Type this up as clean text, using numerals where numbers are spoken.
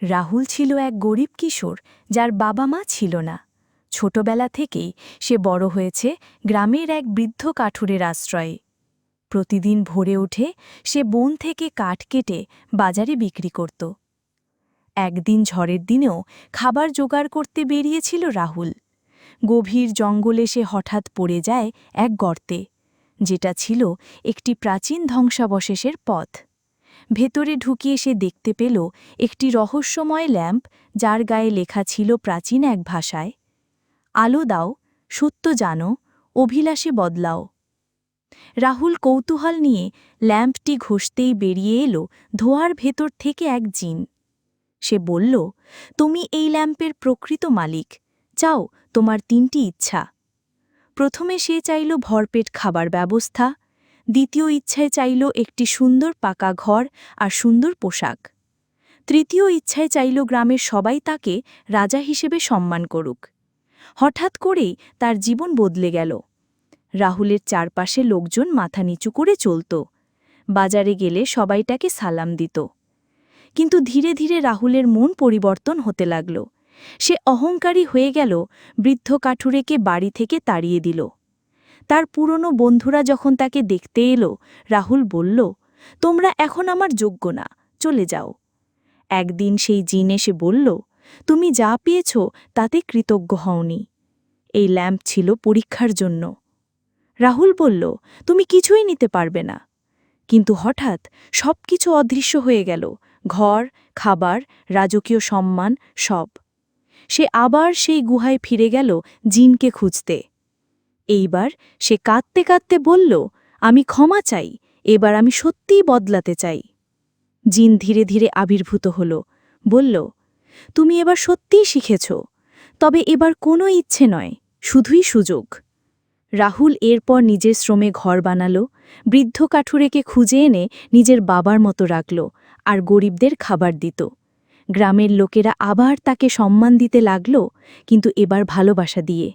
রাহুল ছিল এক গরিব কিশোর যার বাবা মা ছিল না। ছোটবেলা থেকেই সে বড় হয়েছে গ্রামের এক বৃদ্ধ কাঠুরের আশ্রয়ে। প্রতিদিন ভোরে উঠে সে বন থেকে কাঠ কেটে বাজারে বিক্রি করত। একদিন ঝড়ের দিনেও খাবার জোগাড় করতে বেরিয়েছিল রাহুল। গভীর জঙ্গলে সে হঠাৎ পড়ে যায় এক গর্তে, যেটা ছিল একটি প্রাচীন ধ্বংসাবশেষের পথ। ভেতরে ঢুকিয়ে সে দেখতে পেল একটি রহস্যময় ল্যাম্প, যার গায়ে লেখা ছিল প্রাচীন এক ভাষায়, আলো দাও, সত্য জানো, অভিলাষে বদলাও। রাহুল কৌতূহল নিয়ে ল্যাম্পটি ঘষতেই বেরিয়ে এলো ধোঁয়ার ভেতর থেকে এক জিন। সে বলল, তুমি এই ল্যাম্পের প্রকৃত মালিক, চাও তোমার 3টি ইচ্ছা। প্রথমে সে চাইল ভরপেট খাবার ব্যবস্থা, দ্বিতীয় ইচ্ছায় চাইল একটি সুন্দর পাকা ঘর আর সুন্দর পোশাক, তৃতীয় ইচ্ছায় চাইল গ্রামের সবাই তাকে রাজা হিসেবে সম্মান করুক। হঠাৎ করেই তার জীবন বদলে গেল। রাহুলের চারপাশে লোকজন মাথা নিচু করে চলত, বাজারে গেলে সবাই তাকে সালাম দিত। কিন্তু ধীরে ধীরে রাহুলের মন পরিবর্তন হতে লাগল। সে অহংকারী হয়ে গেল, বৃদ্ধ কাঠুরেকে বাড়ি থেকে তাড়িয়ে দিল। তার পুরনো বন্ধুরা যখন তাকে দেখতে এলো, রাহুল বলল, তোমরা এখন আমার যোগ্য না, চলে যাও। একদিন সেই জিন এসে বলল, তুমি যা পেয়েছ তাতে কৃতজ্ঞ হওনি। এই ল্যাম্প ছিল পরীক্ষার জন্য। রাহুল বলল, তুমি কিছুই নিতে পারবে না। কিন্তু হঠাৎ সবকিছু অদৃশ্য হয়ে গেল, ঘর, খাবার, রাজকীয় সম্মান, সব। সে আবার সেই গুহায় ফিরে গেল জিনকে খুঁজতে। এইবার সে কাঁদতে কাঁদতে বলল, আমি ক্ষমা চাই, এবার আমি সত্যিই বদলাতে চাই। জিন ধীরে ধীরে আবির্ভূত হল, বলল, তুমি এবার সত্যিই শিখেছ, তবে এবার কোনো ইচ্ছে নয়, শুধুই সুযোগ। রাহুল এরপর নিজের শ্রমে ঘর বানাল, বৃদ্ধ কাঠুরেকে খুঁজে এনে নিজের বাবার মতো রাখল আর গরিবদের খাবার দিত। গ্রামের লোকেরা আবার তাকে সম্মান দিতে লাগল, কিন্তু এবার ভালোবাসা দিয়ে।